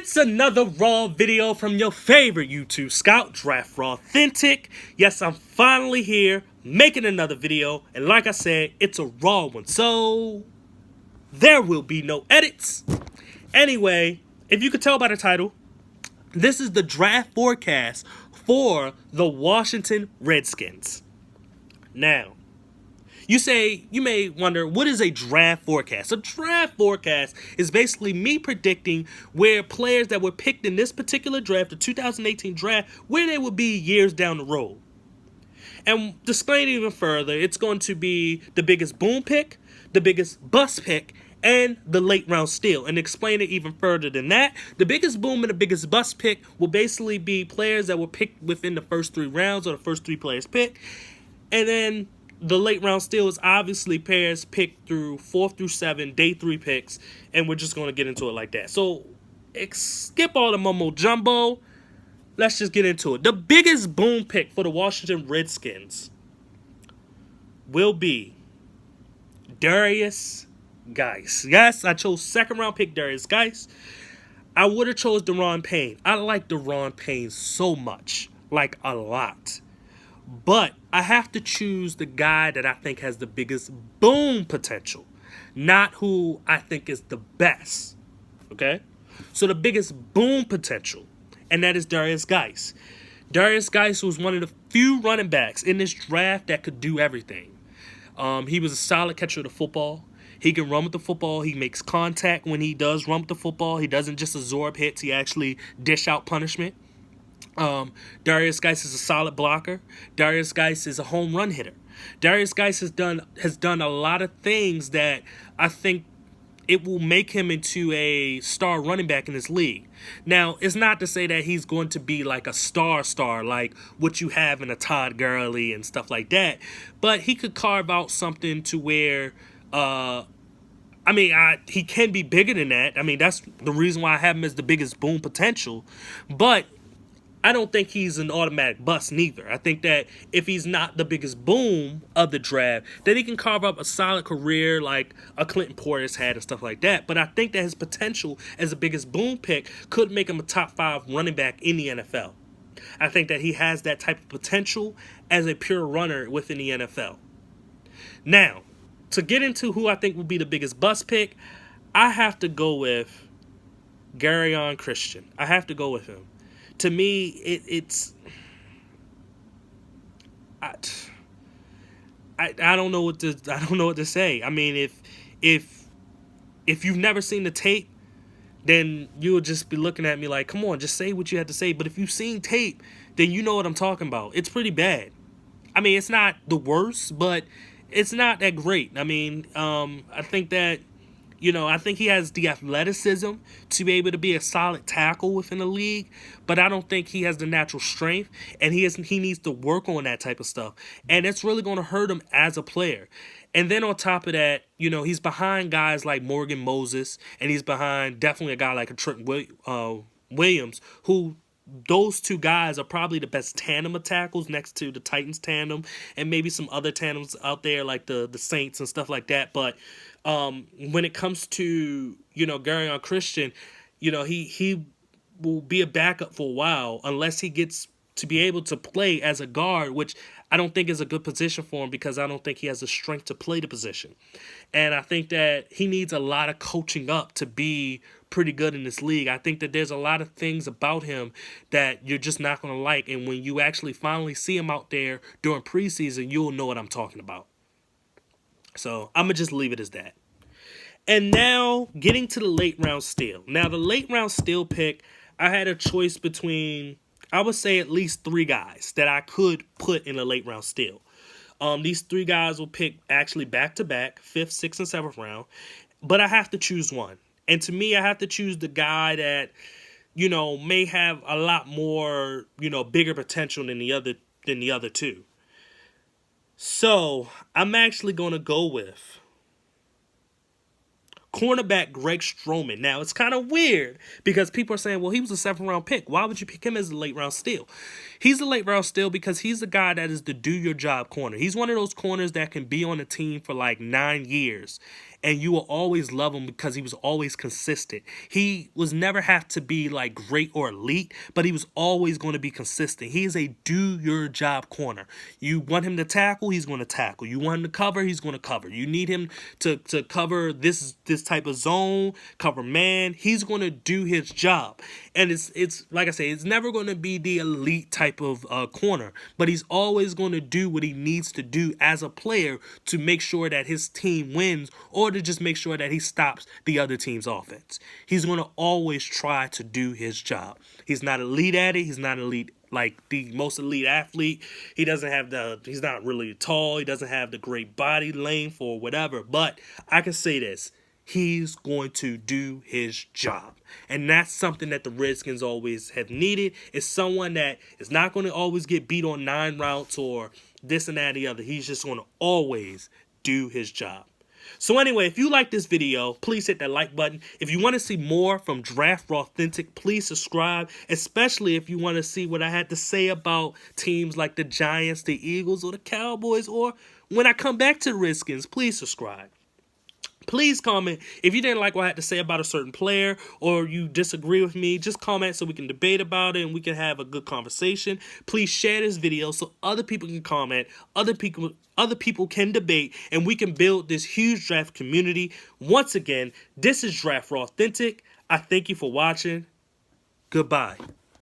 It's another Raw video from your favorite YouTube scout, Draftrawthentic. Yes, I'm finally here making another video, and like I said, it's a Raw one, so there will be no edits. Anyway, if you could tell by the title, this is the draft forecast for the Washington Redskins. Now, you may wonder, what is a draft forecast? A draft forecast is basically me predicting where players that were picked in this particular draft, the 2018 draft, where they would be years down the road. And to explain it even further, it's going to be the biggest boom pick, the biggest bust pick, and the late round steal. And to explain it even further than that, the biggest boom and the biggest bust pick will basically be players that were picked within the first 3 rounds or the first 3 players picked. And then the late round steal is obviously pairs picked through 4 through 7, day 3 picks, and we're just going to get into it like that. So skip all the mumbo jumbo. Let's just get into it. The biggest boom pick for the Washington Redskins will be Darius Geis. Yes, I chose 2nd round pick Darius Geis. I would have chose Daron Payne. I like Daron Payne so much, like a lot. But I have to choose the guy that I think has the biggest boom potential, not who I think is the best. Okay? So the biggest boom potential, and that is Darius Geis. Darius Geis was one of the few running backs in this draft that could do everything. He was a solid catcher of the football. He can run with the football. He makes contact when he does run with the football. He doesn't just absorb hits. He actually dish out punishment. Darius Geis is a solid blocker. Darius Geis is a home run hitter. Darius Geis has done a lot of things that I think it will make him into a star running back in this league. Now, it's not to say that he's going to be like a star like what you have in a Todd Gurley and stuff like that, but he could carve out something to where he can be bigger than that. I mean, that's the reason why I have him as the biggest boom potential, but I don't think he's an automatic bust neither. I think that if he's not the biggest boom of the draft, then he can carve up a solid career like a Clinton Portis had and stuff like that. But I think that his potential as the biggest boom pick could make him a top 5 running back in the NFL. I think that he has that type of potential as a pure runner within the NFL. Now, to get into who I think will be the biggest bust pick, I have to go with Garyon Christian. I have to go with him. To me, I don't know what to say. I mean, if you've never seen the tape, then you'll just be looking at me like, come on, just say what you have to say. But if you've seen tape, then you know what I'm talking about. It's pretty bad. I mean, it's not the worst, but it's not that great. I mean, I think that, I think he has the athleticism to be able to be a solid tackle within the league, but I don't think he has the natural strength, and he needs to work on that type of stuff, and it's really going to hurt him as a player. And then on top of that, he's behind guys like Morgan Moses, and he's behind definitely a guy like a Trent Williams, who those 2 guys are probably the best tandem of tackles next to the Titans tandem and maybe some other tandems out there like the Saints and stuff like that. But when it comes to, Garyon Christian, he will be a backup for a while unless he gets to be able to play as a guard, which I don't think is a good position for him because I don't think he has the strength to play the position. And I think that he needs a lot of coaching up to be pretty good in this league. I think that there's a lot of things about him that you're just not going to like. And when you actually finally see him out there during preseason, you'll know what I'm talking about. So I'm going to just leave it as that. And now getting to the late round steal. Now the late round steal pick, I had a choice between, I would say, at least 3 guys that I could put in a late round steal. These 3 guys will pick actually back-to-back, 5th, 6th, and 7th round. But I have to choose one. And to me, I have to choose the guy that, may have a lot more, bigger potential than the other 2. So I'm actually going to go with cornerback Greg Stroman. Now, it's kind of weird because people are saying, well, he was a 7th round pick. Why would you pick him as a late round steal? He's a late round steal because he's the guy that is the do your job corner. He's one of those corners that can be on a team for like 9 years and you will always love him because he was always consistent. He was never have to be like great or elite, but he was always going to be consistent. He is a do your job corner. You want him to tackle, he's going to tackle. You want him to cover, he's going to cover. You need him to cover this type of zone, cover man. He's going to do his job. And it's like I say, it's never going to be the elite type of corner, but he's always going to do what he needs to do as a player to make sure that his team wins, or to just make sure that he stops the other team's offense. He's going to always try to do his job. He's not elite at it. He's not elite like the most elite athlete. He's not really tall. He doesn't have the great body length or whatever. But I can say this. He's going to do his job. And that's something that the Redskins always have needed. Is someone that is not going to always get beat on 9 routes or this and that and the other. He's just going to always do his job. So anyway, if you like this video, please hit that like button. If you want to see more from Draftrawthentic, please subscribe, especially if you want to see what I had to say about teams like the Giants, the Eagles, or the Cowboys, or when I come back to the Redskins. Please subscribe. Please comment if you didn't like what I had to say about a certain player, or you disagree with me. Just comment so we can debate about it and we can have a good conversation. Please share this video so other people can comment, other people can debate, and we can build this huge draft community. Once again, this is Draftrawthentic. I thank you for watching. Goodbye.